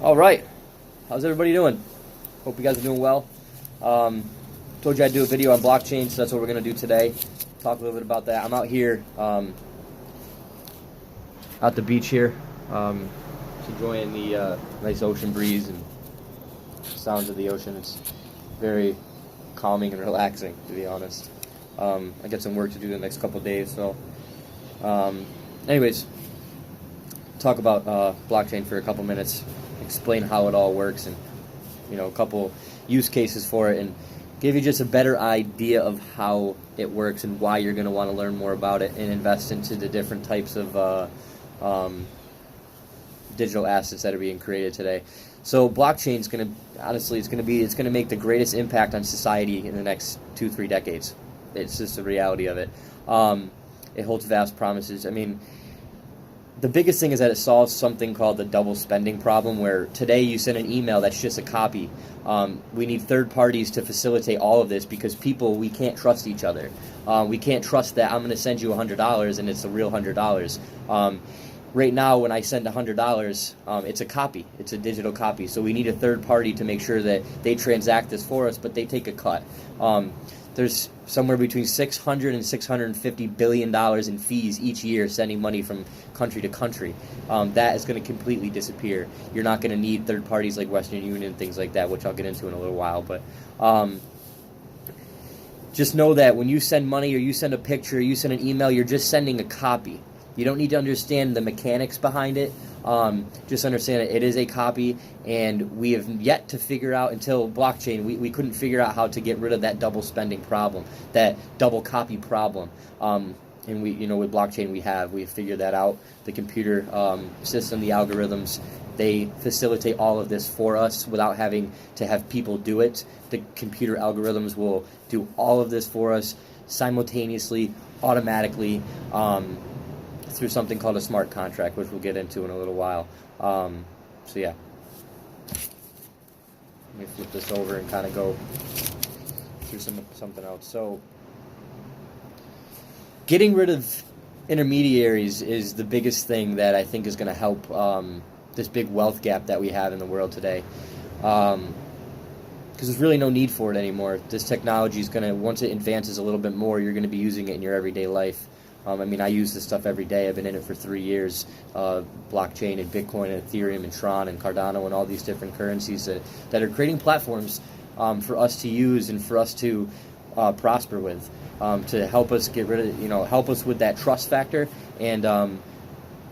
All right, how's everybody doing? Hope you guys are doing well. Told you I'd do a video on blockchain, so that's what we're going to do today. Talk a little bit about that. I'm out here at the beach here, just enjoying the nice ocean breeze and sounds of the ocean. It's very calming and relaxing, to be honest. I got some work to do the next couple of days, so anyways, talk about blockchain for a couple minutes, explain how it all works, and a couple use cases for it, and give you just a better idea of how it works and why you're going to want to learn more about it and invest into the different types of digital assets that are being created today. So blockchain is going to, honestly, it's going to make the greatest impact on society in the next 2-3 decades. It's just the reality of it. It holds vast promises. I mean, the biggest thing is that it solves something called the double spending problem, where today you send an email that's just a copy. We need third parties to facilitate all of this because we can't trust each other. We can't trust that I'm going to send you $100 and it's a real $100. Right now, when I send $100, it's a copy. It's a digital copy. So we need a third party to make sure that they transact this for us, but they take a cut. There's somewhere between $600 and $650 billion in fees each year sending money from country to country. That is going to completely disappear. You're not going to need third parties like Western Union and things like that, which I'll get into in a little while. But just know that when you send money or you send a picture or you send an email, you're just sending a copy. You don't need to understand the mechanics behind it. Just understand it is a copy, and we have yet to figure out, until blockchain, we couldn't figure out how to get rid of that double spending problem, that double copy problem. And with blockchain we've figured that out. The computer system, the algorithms, they facilitate all of this for us without having to have people do it. The computer algorithms will do all of this for us simultaneously, automatically, through something called a smart contract, which we'll get into in a little while. So yeah, let me flip this over and kind of go through something else. So getting rid of intermediaries is the biggest thing that I think is going to help this big wealth gap that we have in the world today. Because there's really no need for it anymore. This technology is going to, once it advances a little bit more, you're going to be using it in your everyday life. I use this stuff every day. I've been in it for 3 years. Blockchain and Bitcoin and Ethereum and Tron and Cardano and all these different currencies that are creating platforms for us to use and for us to prosper with, to help us get rid of, help us with that trust factor and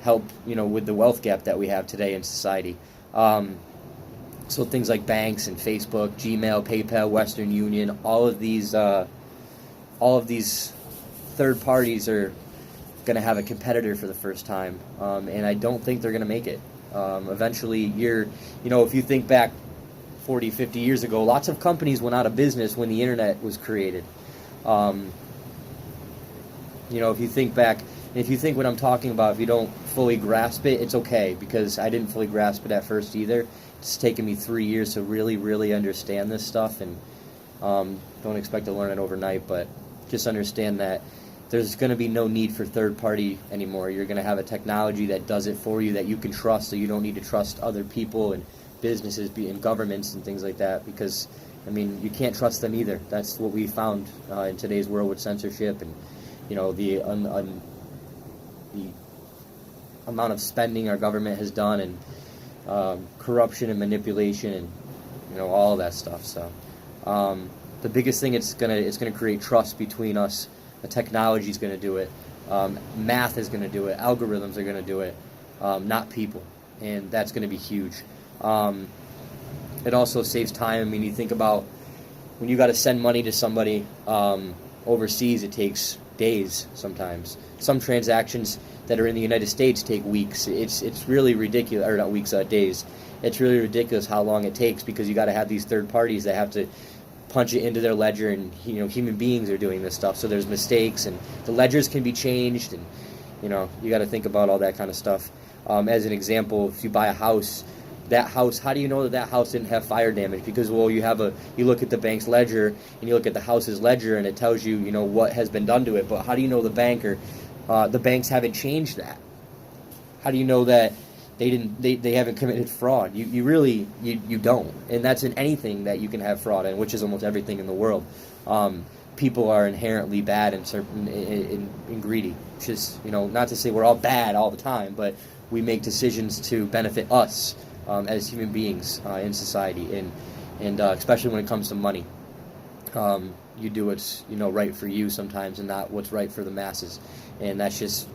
help, with the wealth gap that we have today in society. So things like banks and Facebook, Gmail, PayPal, Western Union, all of these third parties are going to have a competitor for the first time, and I don't think they're going to make it. Eventually, if you think back 40, 50 years ago, lots of companies went out of business when the internet was created. If you think back, if you think what I'm talking about, if you don't fully grasp it, it's okay, because I didn't fully grasp it at first either. It's taken me 3 years to really, really understand this stuff, and don't expect to learn it overnight, but just understand that there's going to be no need for third party anymore. You're going to have a technology that does it for you, that you can trust, so you don't need to trust other people and businesses and governments and things like that, because you can't trust them either. That's what we found in today's world with censorship and the amount of spending our government has done, and corruption and manipulation, and all of that stuff. So the biggest thing, it's gonna create trust between us. The technology is going to do it. Math is going to do it. Algorithms are going to do it, not people. And that's going to be huge. It also saves time. You think about when you got to send money to somebody overseas, it takes days sometimes. Some transactions that are in the United States take weeks. It's really ridiculous, or not weeks, days. It's really ridiculous how long it takes, because you got to have these third parties that have to punch it into their ledger, and human beings are doing this stuff, so there's mistakes, and the ledgers can be changed, and you got to think about all that kind of stuff. As an example, if you buy a house, that house, how do you know that house didn't have fire damage? Because, well, you look at the bank's ledger and you look at the house's ledger, and it tells you what has been done to it, but how do you know the banks haven't changed that? How do you know that they haven't committed fraud. You really you don't, and that's in anything that you can have fraud in, which is almost everything in the world. People are inherently bad and greedy. Which is, not to say we're all bad all the time, but we make decisions to benefit us as human beings in society, and especially when it comes to money. You do what's right for you sometimes, and not what's right for the masses, and that's just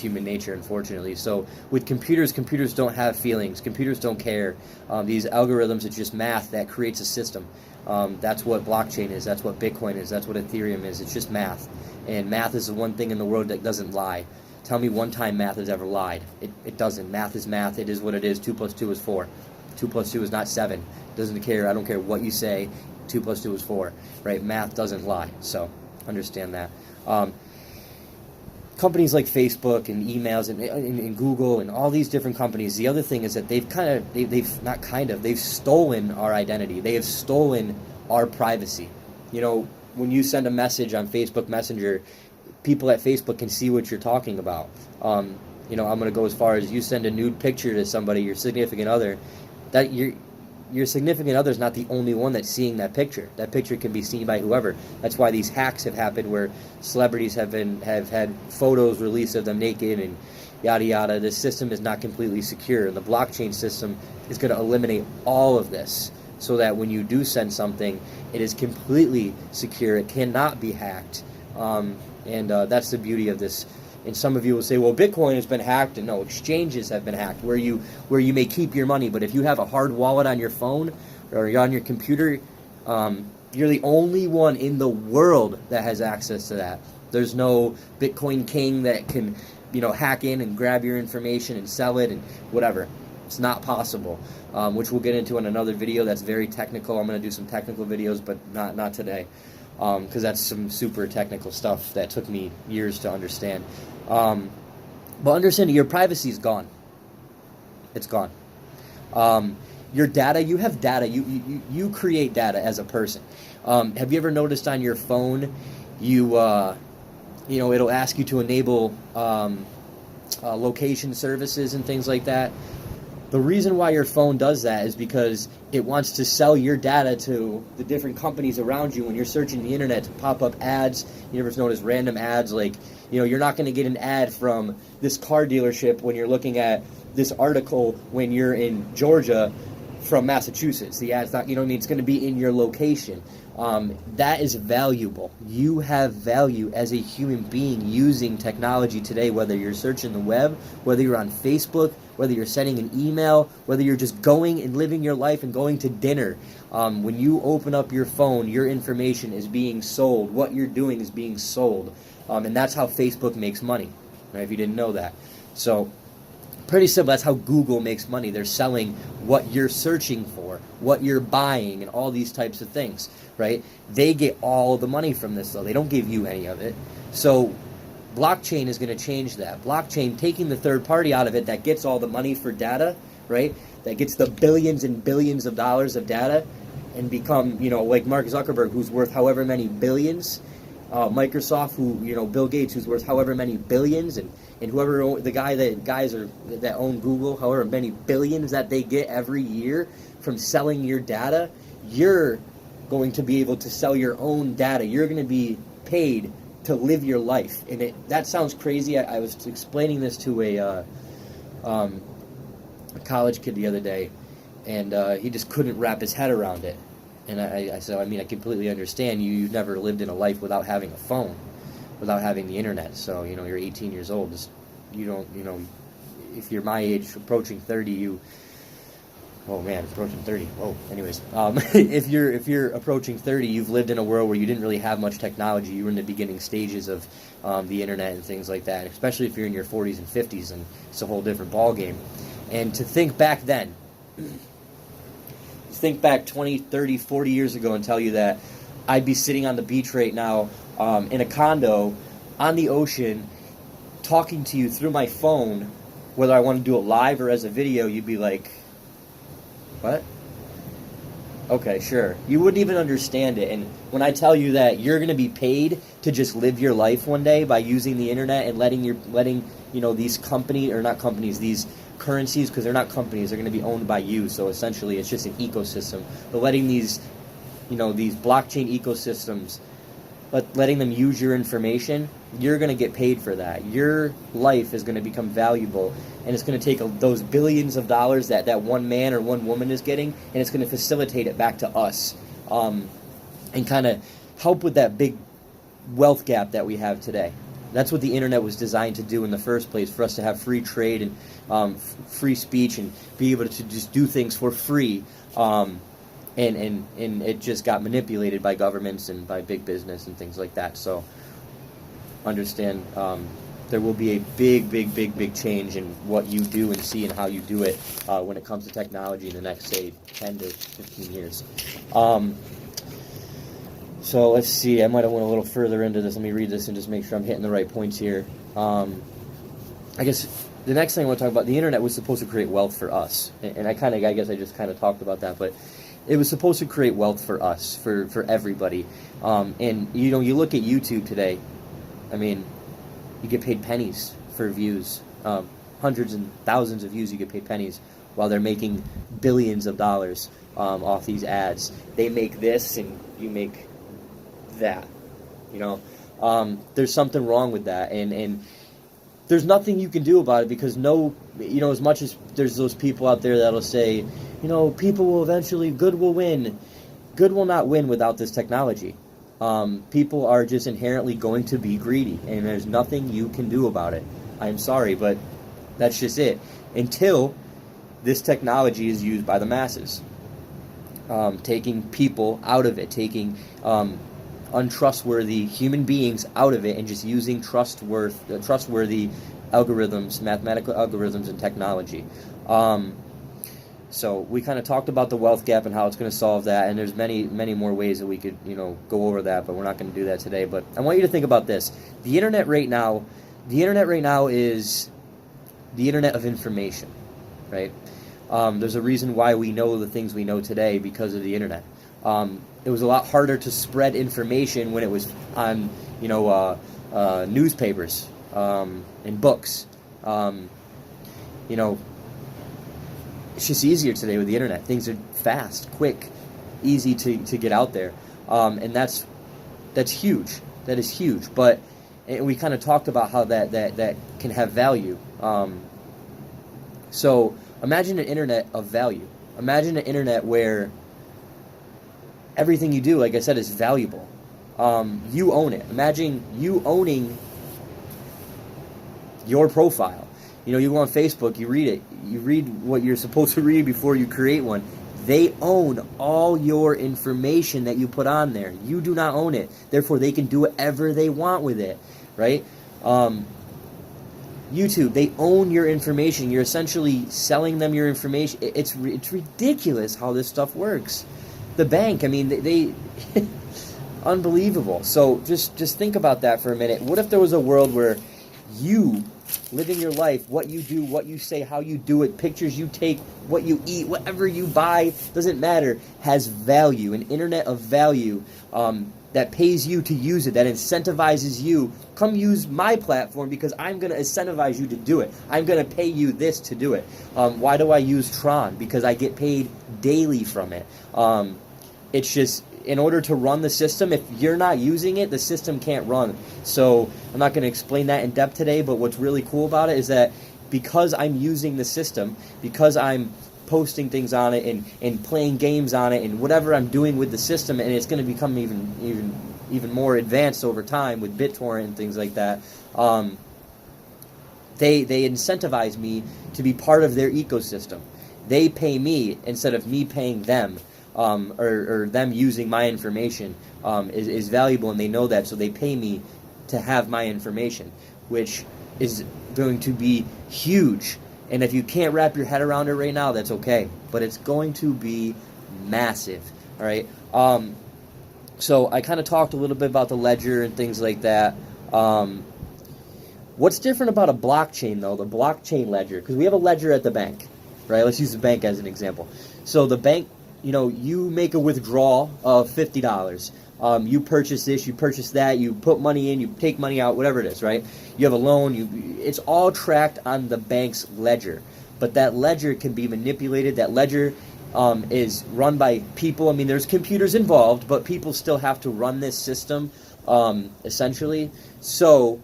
human nature, unfortunately. So with computers don't have feelings. Computers don't care. These algorithms are just math that creates a system. That's what blockchain is. That's what Bitcoin is. That's what Ethereum is. It's just math. And math is the one thing in the world that doesn't lie. Tell me one time math has ever lied. It doesn't. Math is math. It is what it is. 2 plus 2 is 4. 2 plus 2 is not 7. Doesn't care. I don't care what you say. 2 plus 2 is 4. Right? Math doesn't lie. So understand that. Companies like Facebook and emails and Google and all these different companies, the other thing is that they've stolen our identity. They have stolen our privacy. When you send a message on Facebook Messenger, people at Facebook can see what you're talking about. I'm going to go as far as you send a nude picture to somebody, your significant other, that your significant other is not the only one that's seeing that picture. That picture can be seen by whoever. That's why these hacks have happened, where celebrities have had photos released of them naked and yada yada. This system is not completely secure, and the blockchain system is going to eliminate all of this, so that when you do send something, it is completely secure. It cannot be hacked, and that's the beauty of this. And some of you will say, well, Bitcoin has been hacked, and no, exchanges have been hacked, where you may keep your money. But if you have a hard wallet on your phone or on your computer, you're the only one in the world that has access to that. There's no Bitcoin king that can, hack in and grab your information and sell it and whatever. It's not possible, which we'll get into in another video that's very technical. I'm going to do some technical videos, but not today, because that's some super technical stuff that took me years to understand. But understand your privacy is gone. It's gone. Your data, you have data. You create data as a person. Have you ever noticed on your phone, it'll ask you to enable location services and things like that? The reason why your phone does that is because it wants to sell your data to the different companies around you when you're searching the internet to pop up ads. You ever notice random ads like, you're not going to get an ad from this car dealership when you're looking at this article when you're in Georgia from Massachusetts. The ad's not, it's going to be in your location. That is valuable. You have value as a human being using technology today, whether you're searching the web, whether you're on Facebook, whether you're sending an email, whether you're just going and living your life and going to dinner. When you open up your phone, your information is being sold. What you're doing is being sold. And that's how Facebook makes money, right, if you didn't know that. So pretty simple. That's how Google makes money. They're selling what you're searching for, what you're buying, and all these types of things, right? They get all the money from this, though. They don't give you any of it. So blockchain is going to change that. Blockchain, taking the third party out of it that gets all the money for data, right? That gets the billions and billions of dollars of data, and become, like Mark Zuckerberg, who's worth however many billions, Microsoft, who, Bill Gates, who's worth however many billions, and whoever that own Google, however many billions that they get every year from selling your data, you're going to be able to sell your own data. You're going to be paid to live your life. And that sounds crazy. I was explaining this to a college kid the other day, and he just couldn't wrap his head around it. And I said, I completely understand. You've never lived in a life without having a phone, without having the internet. So, you're 18 years old. If you're my age, approaching 30, approaching 30. Whoa. Anyways, if you're approaching 30, you've lived in a world where you didn't really have much technology. You were in the beginning stages of the internet and things like that. Especially if you're in your 40s and 50s, and it's a whole different ball game. And to think back then, think back 20, 30, 40 years ago and tell you that I'd be sitting on the beach right now in a condo on the ocean talking to you through my phone, whether I want to do it live or as a video, you'd be like, what? Okay, sure. You wouldn't even understand it. And when I tell you that you're going to be paid to just live your life one day by using the internet and letting these these currencies, because they're not companies, they're going to be owned by you. So essentially, it's just an ecosystem. But letting these, these blockchain ecosystems, letting them use your information, you're going to get paid for that. Your life is going to become valuable, and it's going to take those billions of dollars that one man or one woman is getting, and it's going to facilitate it back to us, and kind of help with that big wealth gap that we have today. That's what the internet was designed to do in the first place, for us to have free trade and free speech and be able to just do things for free. And it just got manipulated by governments and by big business and things like that. So understand there will be a big change in what you do and see and how you do it when it comes to technology in the next, say, 10 to 15 years. So let's see, I might have went a little further into this. Let me read this and just make sure I'm hitting the right points here. I guess the next thing I want to talk about, the internet was supposed to create wealth for us. And I guess I just kind of talked about that, but it was supposed to create wealth for us, for everybody. And, you look at YouTube today, I mean, you get paid pennies for views. Hundreds and thousands of views, you get paid pennies, while they're making billions of dollars off these ads. They make this and you make that. There's something wrong with that, and there's nothing you can do about it, because as much as there's those people out there that'll say, people will eventually, good will win. Good will not win without this technology. People are just inherently going to be greedy, and there's nothing you can do about it. I'm sorry, but that's just it. Until this technology is used by the masses. Taking people out of it, taking untrustworthy human beings out of it, and just using trustworthy algorithms, mathematical algorithms, and technology. So we kind of talked about the wealth gap and how it's going to solve that, and there's many more ways that we could go over that, but we're not going to do that today. But I want you to think about this: the internet right now is the internet of information, right? There's a reason why we know the things we know today, because of the internet. It was a lot harder to spread information when it was on, newspapers and books. It's just easier today with the internet. Things are fast, quick, easy to get out there, and that's huge. That is huge. But we kind of talked about how that can have value. So imagine an internet of value. Imagine an internet where everything you do, like I said, is valuable. You own it. Imagine you owning your profile. You go on Facebook, you read it. You read what you're supposed to read before you create one. They own all your information that you put on there. You do not own it. Therefore, they can do whatever they want with it, right? YouTube, they own your information. You're essentially selling them your information. It's ridiculous how this stuff works. The bank, I mean, they unbelievable. So just think about that for a minute. What if there was a world where you, living your life, what you do, what you say, how you do it, pictures you take, what you eat, whatever you buy, doesn't matter, has value, an internet of value that pays you to use it, that incentivizes you. Come use my platform because I'm going to incentivize you to do it. I'm going to pay you this to do it. Why do I use Tron? Because I get paid daily from it. It's just, in order to run the system, if you're not using it, the system can't run. So I'm not going to explain that in depth today, but what's really cool about it is that because I'm using the system, because I'm posting things on it and playing games on it and whatever I'm doing with the system, and it's going to become even more advanced over time with BitTorrent and things like that, they incentivize me to be part of their ecosystem. They pay me instead of me paying them. Or them using my information is valuable, and they know that, so they pay me to have my information, which is going to be huge. And if you can't wrap your head around it right now, that's okay, but it's going to be massive. All right. So I kind of talked a little bit about the ledger and things like that. What's different about a blockchain, though, the blockchain ledger? Because we have a ledger at the bank, right? Let's use the bank as an example. So the bank, you make a withdrawal of $50. You purchase this, you purchase that, you put money in, you take money out, whatever it is, right? You have a loan, it's all tracked on the bank's ledger. but that ledger can be manipulated. That ledger is run by people. I mean, there's computers involved, but people still have to run this system, essentially. So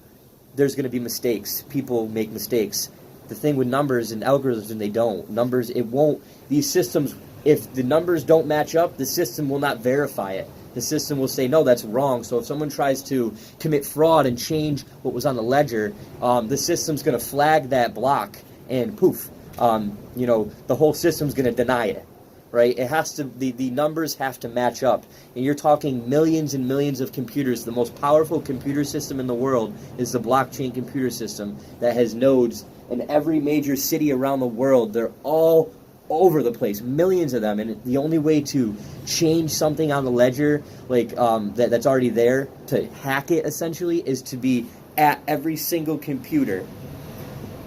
there's going to be mistakes. People make mistakes. The thing with numbers and algorithms, and they don't. Numbers, it won't. These systems, if the numbers don't match up, the system will not verify it. The system will say, no, that's wrong. So if someone tries to commit fraud and change what was on the ledger, the system's going to flag that block, and poof, the whole system's going to deny it. Right? It has to. The numbers have to match up, and you're talking millions and millions of computers. The most powerful computer system in the world is the blockchain computer system that has nodes in every major city around the world. They're all over the place, millions of them, and the only way to change something on the ledger, like that's already there, to hack it essentially, is to be at every single computer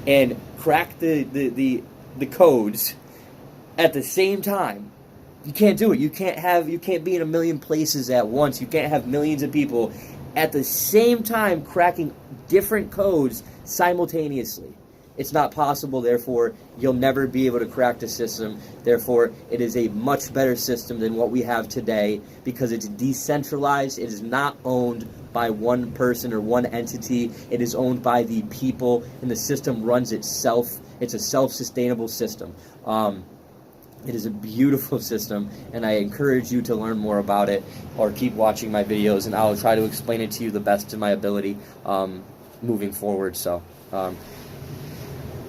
and crack the codes at the same time. You can't do it. You can't be in a million places at once. You can't have millions of people at the same time cracking different codes simultaneously. It's not possible. Therefore, you'll never be able to crack the system. Therefore, it is a much better system than what we have today because it's decentralized. It is not owned by one person or one entity. It is owned by the people, and the system runs itself. It's a self-sustainable system. It is a beautiful system, and I encourage you to learn more about it or keep watching my videos, and I'll try to explain it to you the best of my ability moving forward. So,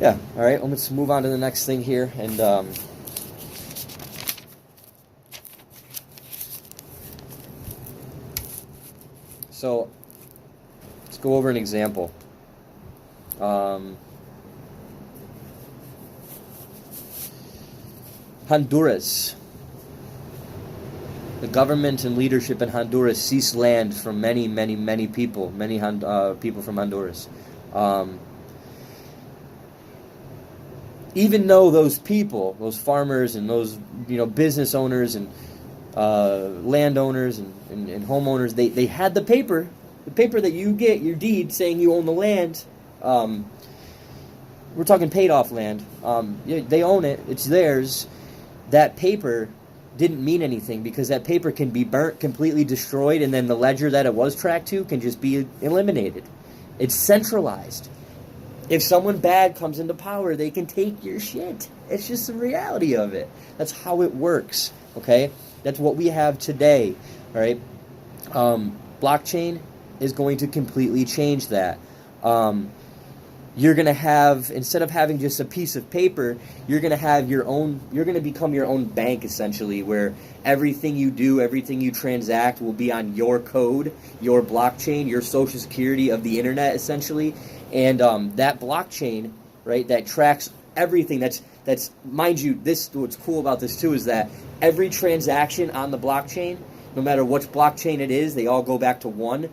yeah, all right, let's move on to the next thing here. And so let's go over an example. Honduras. The government and leadership in Honduras seized land from many people, people from Honduras. Even though those people, those farmers and those business owners and landowners and homeowners, they had the paper that you get, your deed saying you own the land. We're talking paid off land. They own it. It's theirs. That paper didn't mean anything because that paper can be burnt, completely destroyed, and then the ledger that it was tracked to can just be eliminated. It's centralized. If someone bad comes into power, they can take your shit. It's just the reality of it. That's how it works, okay? That's what we have today, all right? Blockchain is going to completely change that. You're going to have, instead of having just a piece of paper, you're going to have your own, you're going to become your own bank, essentially, where everything you do, everything you transact will be on your code, your blockchain, your social security of the internet, essentially. And that blockchain, right, that tracks everything, that's mind you, what's cool about this too is that every transaction on the blockchain, no matter which blockchain it is, they all go back to one.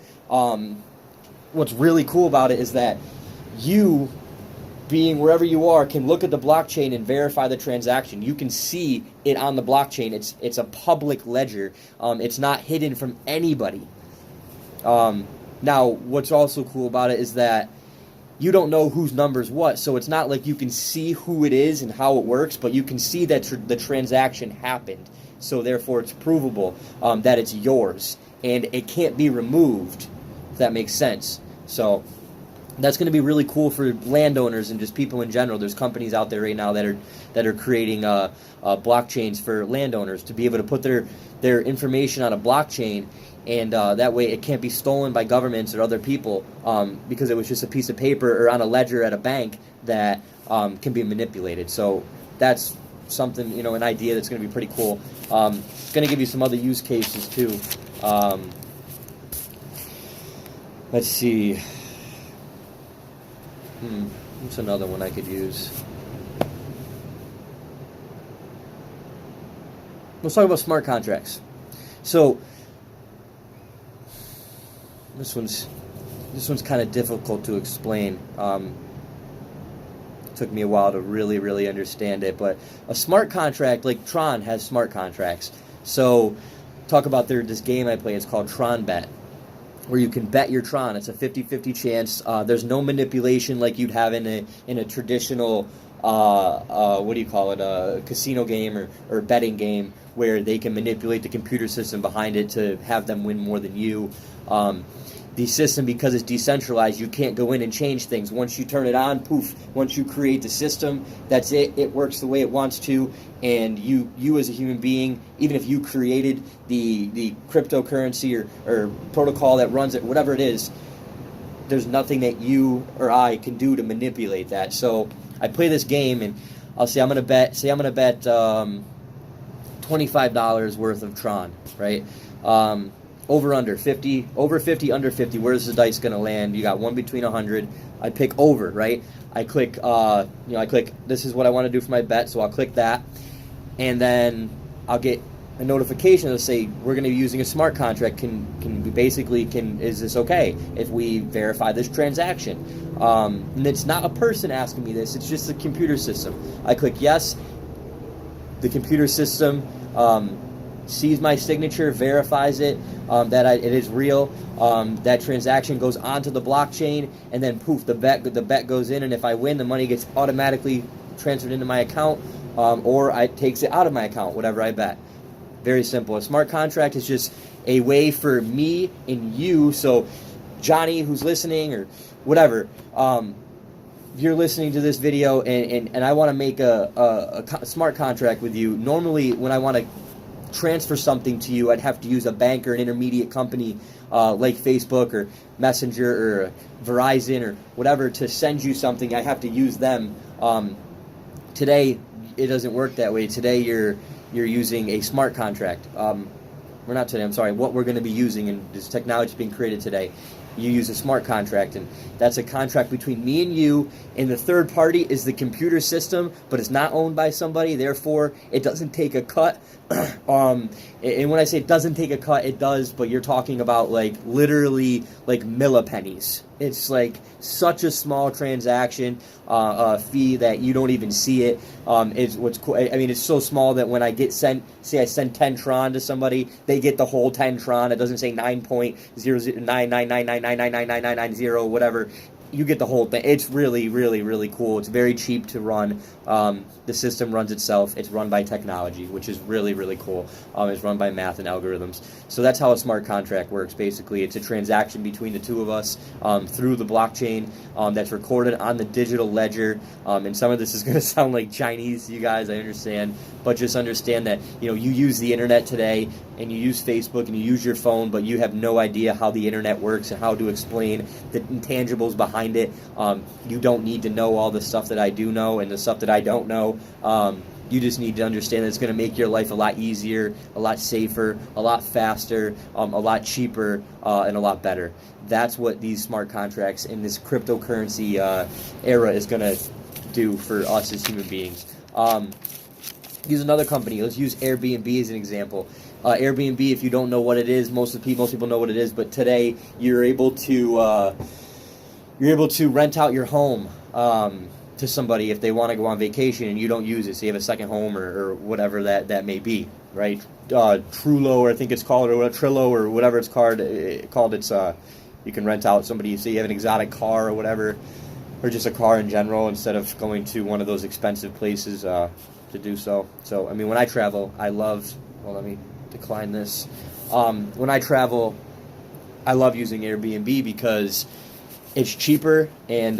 What's really cool about it is that you, being wherever you are, can look at the blockchain and verify the transaction. You can see it on the blockchain. It's a public ledger. It's not hidden from anybody. Now, what's also cool about it is that you don't know whose number's what, so it's not like you can see who it is and how it works, but you can see that the transaction happened. So therefore, it's provable that it's yours, and it can't be removed, if that makes sense. So that's going to be really cool for landowners and just people in general. There's companies out there right now that are creating blockchains for landowners to be able to put their information on a blockchain, and that way it can't be stolen by governments or other people because it was just a piece of paper or on a ledger at a bank that can be manipulated. So that's something, an idea that's going to be pretty cool. It's going to give you some other use cases too. Let's see. What's another one I could use? Let's talk about smart contracts. So this one's kind of difficult to explain. It took me a while to really understand it, but a smart contract, like Tron has smart contracts. So talk about this game I play. It's called Tron Bet, where you can bet your Tron. It's a 50-50 chance. There's no manipulation like you'd have in a traditional what do you call it, a casino game or betting game where they can manipulate the computer system behind it to have them win more than you. The system, because it's decentralized, you can't go in and change things. Once you turn it on, poof, once you create the system, that's it. It works the way it wants to, and you as a human being, even if you created the cryptocurrency or protocol that runs it, whatever it is, there's nothing that you or I can do to manipulate that. So I play this game, and I'll say I'm gonna bet $25 worth of Tron, right? Over under 50, over 50, under 50. Where's the dice gonna land? You got one between 100. I pick over, right? I click, I click. This is what I want to do for my bet, so I'll click that, and then I'll get a notification that'll say we're going to be using a smart contract. Is this okay if we verify this transaction? And it's not a person asking me this; it's just a computer system. I click yes. The computer system sees my signature, verifies it, it is real. That transaction goes onto the blockchain, and then poof, the bet goes in, and if I win, the money gets automatically transferred into my account, or it takes it out of my account, whatever I bet. Very simple. A smart contract is just a way for me and you, so Johnny who's listening or whatever, you're listening to this video and I want to make a smart contract with you. Normally when I want to transfer something to you, I'd have to use a bank or an intermediate company like Facebook or Messenger or Verizon or whatever to send you something. I have to use them. Today it doesn't work that way. Today you're using a smart contract. What we're going to be using, and this technology being created today, you use a smart contract, and that's a contract between me and you, and the third party is the computer system, but it's not owned by somebody, therefore it doesn't take a cut. And when I say it doesn't take a cut, it does, but you're talking about like literally like millipennies. It's like such a small transaction fee that you don't even see it. It's what's cool. I mean, it's so small that when I send 10 Tron to somebody, they get the whole 10 Tron. It doesn't say 9.00999999990 whatever. You get the whole thing. It's really, really, really cool. It's very cheap to run. The system runs itself. It's run by technology, which is really, really cool. It's run by math and algorithms. So that's how a smart contract works, basically. It's a transaction between the two of us through the blockchain that's recorded on the digital ledger. And some of this is going to sound like Chinese, you guys, I understand. But just understand that, you use the internet today, and you use Facebook, and you use your phone, but you have no idea how the internet works and how to explain the intangibles behind it. You don't need to know all the stuff that I do know and the stuff that I don't know. You just need to understand that it's going to make your life a lot easier, a lot safer, a lot faster, a lot cheaper, and a lot better. That's what these smart contracts in this cryptocurrency era is going to do for us as human beings. Use another company. Let's use Airbnb as an example. Airbnb, if you don't know what it is, most people know what it is, but today you're able to rent out your home to somebody if they want to go on vacation and you don't use it, so you have a second home or whatever that may be, right? Trullo, or I think it's called, or Trillo, or whatever it's called. It's you can rent out somebody, say you have an exotic car or whatever, or just a car in general, instead of going to one of those expensive places to do so. So, I mean, when I travel, I love, well, let me decline this. When I travel, I love using Airbnb because it's cheaper, and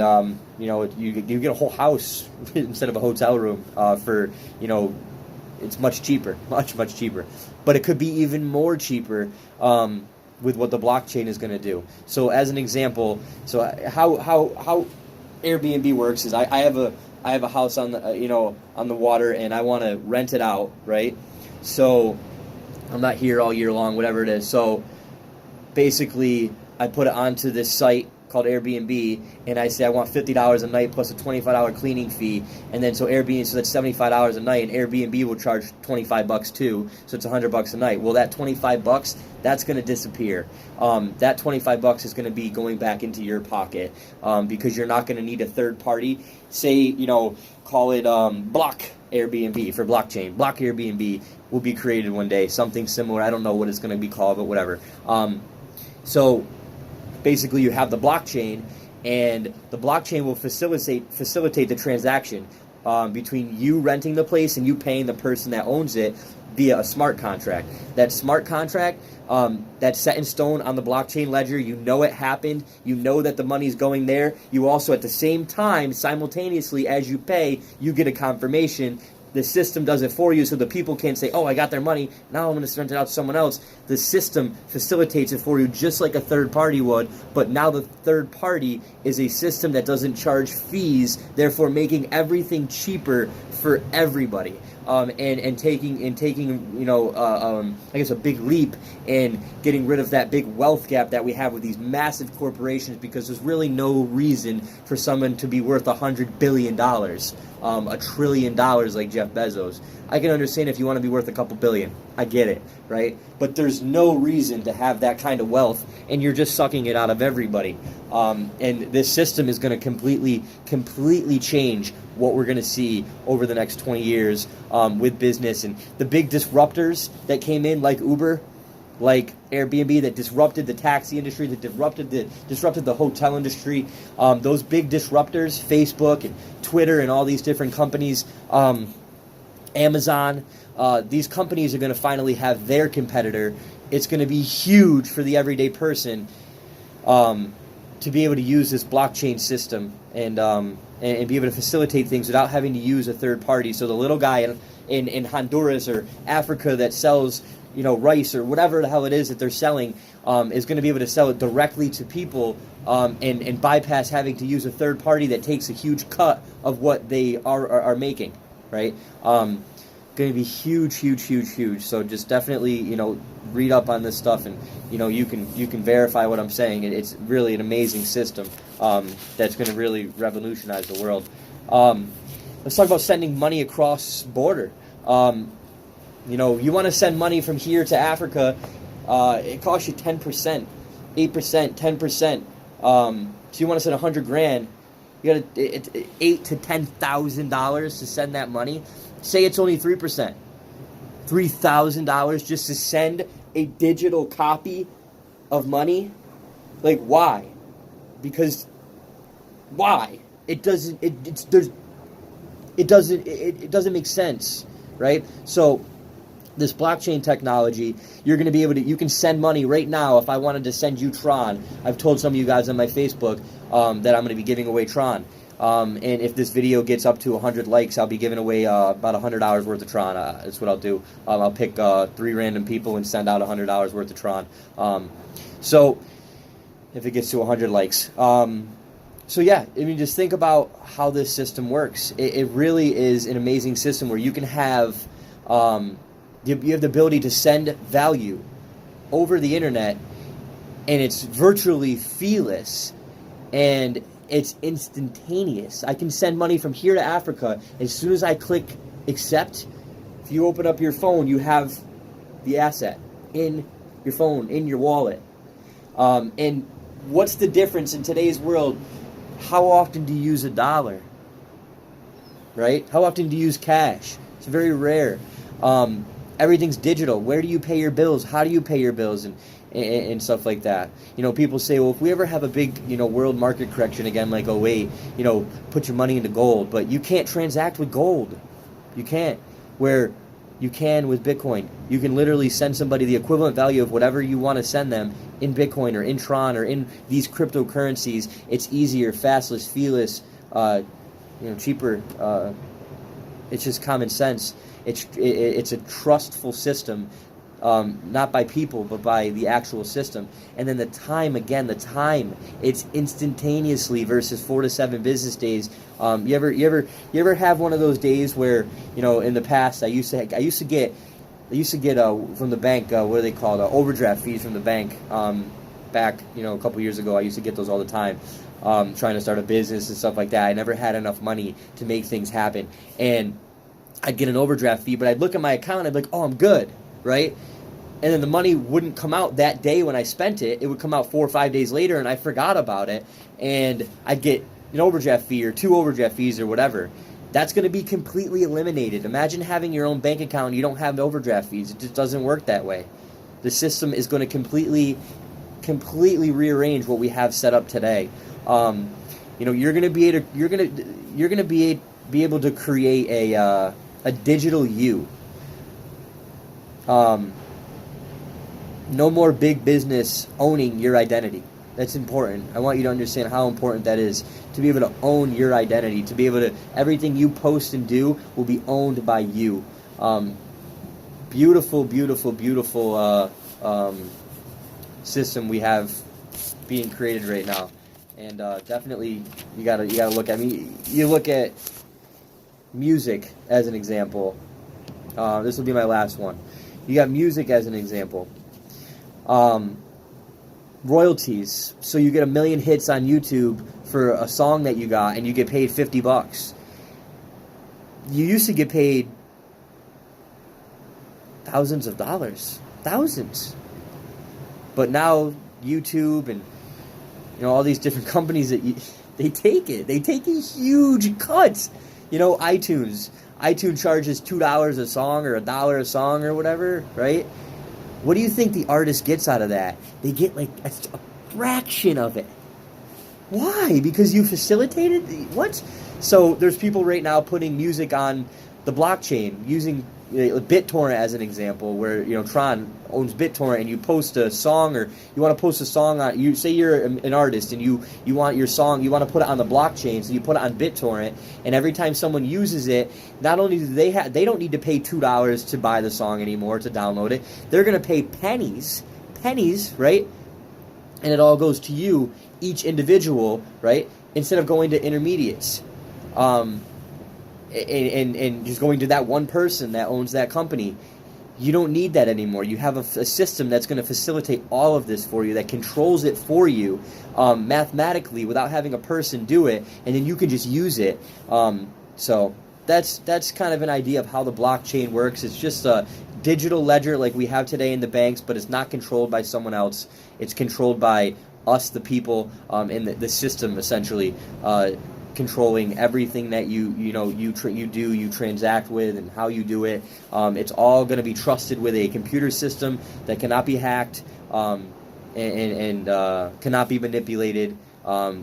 you get a whole house instead of a hotel room for it's much cheaper, much cheaper. But it could be even more cheaper with what the blockchain is going to do. So as an example, so how Airbnb works is I have a house on the on the water, and I want to rent it out, right? So I'm not here all year long, whatever it is. So basically, I put it onto this site called Airbnb, and I say I want $50 a night plus a $25 cleaning fee, and then so that's $75 a night, and Airbnb will charge $25 too, so it's $100 a night. Well, that $25, that's going to disappear. That $25 is going to be going back into your pocket because you're not going to need a third party. Say, call it Block Airbnb for blockchain. Block Airbnb will be created one day, something similar. I don't know what it's going to be called, but whatever. So basically, you have the blockchain, and the blockchain will facilitate the transaction. between you renting the place and you paying the person that owns it via a smart contract. That smart contract, that's set in stone on the blockchain ledger. You know it happened. You know that the money's going there. You also, at the same time, simultaneously as you pay, you get a confirmation. The system does it for you, so the people can't say, oh, I got their money, now I'm going to rent it out to someone else. The system facilitates it for you just like a third party would, but now the third party is a system that doesn't charge fees, therefore making everything cheaper for everybody. And taking I guess a big leap in getting rid of that big wealth gap that we have with these massive corporations, because there's really no reason for someone to be worth $100 billion, $1 trillion like Jeff Bezos. I can understand if you want to be worth a couple billion. I get it, right? But there's no reason to have that kind of wealth, and you're just sucking it out of everybody. And this system is going to completely change what we're going to see over the next 20 years with business. And the big disruptors that came in, like Uber, like Airbnb, that disrupted the taxi industry, that disrupted the hotel industry, those big disruptors, Facebook and Twitter and all these different companies, Amazon, these companies are going to finally have their competitor. It's going to be huge for the everyday person to be able to use this blockchain system and be able to facilitate things without having to use a third party. So the little guy in Honduras or Africa that sells rice or whatever the hell it is that they're selling is going to be able to sell it directly to people and bypass having to use a third party that takes a huge cut of what they are making, right? Going to be huge. So just definitely, read up on this stuff, and you can verify what I'm saying. It's really an amazing system that's going to really revolutionize the world. Let's talk about sending money across border. You want to send money from here to Africa, it costs you 10%, 8%, 10%. So you want to send 100 grand, you got $8,000 to $10,000 to send that money. Say it's only 3%, $3,000 just to send a digital copy of money. Like, why? Because why? It doesn't make sense, right? So this blockchain technology, you're going to be able to, you can send money right now. If I wanted to send you Tron, I've told some of you guys on my Facebook that I'm going to be giving away Tron. And if this video gets up to 100 likes, I'll be giving away about $100 worth of Tron. That's what I'll do. I'll pick 3 random people and send out $100 worth of Tron. So if it gets to 100 likes. So yeah, just think about how this system works. It really is an amazing system where you can have, you have the ability to send value over the internet, and it's virtually feeless, and it's instantaneous. I can send money from here to Africa as soon as I click accept. If you open up your phone, you have the asset in your phone, in your wallet. And what's the difference in today's world? How often do you use a dollar? Right? How often do you use cash? It's very rare. Everything's digital. Where do you pay your bills? How do you pay your bills? And stuff like that. People say, well, if we ever have a big, world market correction again, like '08, put your money into gold. But you can't transact with gold. You can't. Where you can with Bitcoin. You can literally send somebody the equivalent value of whatever you want to send them in Bitcoin or in Tron or in these cryptocurrencies. It's easier, fastless, feeless, cheaper. It's just common sense. It's a trustful system. Not by people, but by the actual system. And then the time, it's instantaneously versus 4 to 7 business days. You ever have one of those days where, in the past I used to get from the bank, what are they called? Overdraft fees from the bank. Back, a couple years ago, I used to get those all the time. Trying to start a business and stuff like that. I never had enough money to make things happen. And I'd get an overdraft fee, but I'd look at my account and I'd be like, oh, I'm good, right? And then the money wouldn't come out that day when I spent it. It would come out 4 or 5 days later, and I forgot about it. And I'd get an overdraft fee or 2 overdraft fees or whatever. That's going to be completely eliminated. Imagine having your own bank account and you don't have overdraft fees. It just doesn't work that way. The system is going to completely rearrange what we have set up today. You're going to be be able to create a digital you. No more big business owning your identity. That's important. I want you to understand how important that is, to be able to own your identity, to be able to, everything you post and do will be owned by you. Beautiful, beautiful, beautiful system we have being created right now. And definitely you gotta look at me. You look at music as an example. This will be my last one. You got music as an example. Royalties. So you get 1 million hits on YouTube for a song that you got, and you get paid $50. You used to get paid thousands of dollars, thousands. But now YouTube and all these different companies they take a huge cut. iTunes charges $2 a song or $1 a song or whatever, right? What do you think the artist gets out of that? They get like a fraction of it. Why? Because you facilitated what? So there's people right now putting music on the blockchain using BitTorrent as an example, where Tron owns BitTorrent, and you post a song, or you want to post a song on. You say you're an artist, and you want your song, you want to put it on the blockchain, so you put it on BitTorrent, and every time someone uses it, not only do they don't need to pay $2 to buy the song anymore to download it, they're going to pay pennies, right? And it all goes to you, each individual, right? Instead of going to intermediates. And just going to that one person that owns that company. You don't need that anymore. You have a system that's going to facilitate all of this for you, that controls it for you mathematically without having a person do it, and then you can just use it. So that's kind of an idea of how the blockchain works. It's just a digital ledger like we have today in the banks, but it's not controlled by someone else. It's controlled by us, the people, and the system, essentially. Controlling everything that you transact with, and how you do it. It's all going to be trusted with a computer system that cannot be hacked and cannot be manipulated,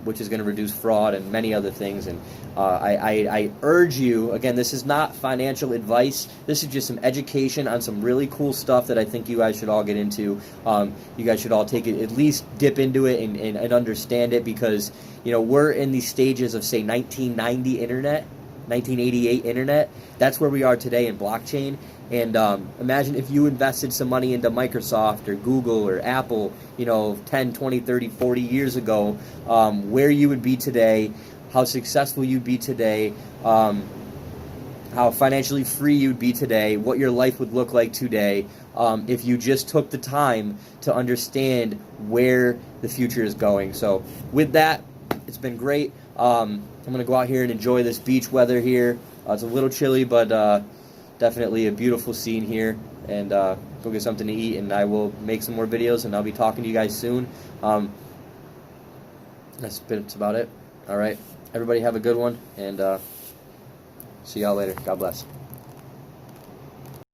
which is going to reduce fraud and many other things. And I urge you, again, this is not financial advice. This is just some education on some really cool stuff that I think you guys should all get into. You guys should all take it, at least dip into it and understand it, because we're in these stages of, say, 1990 internet, 1988 internet. That's where we are today in blockchain. And imagine if you invested some money into Microsoft or Google or Apple, 10, 20, 30, 40 years ago, where you would be today, how successful you'd be today, how financially free you'd be today, what your life would look like today, if you just took the time to understand where the future is going. So with that, it's been great. I'm going to go out here and enjoy this beach weather here. It's a little chilly, but definitely a beautiful scene here. And go get something to eat, and I will make some more videos, and I'll be talking to you guys soon. That's about it. All right. Everybody have a good one, and see y'all later. God bless.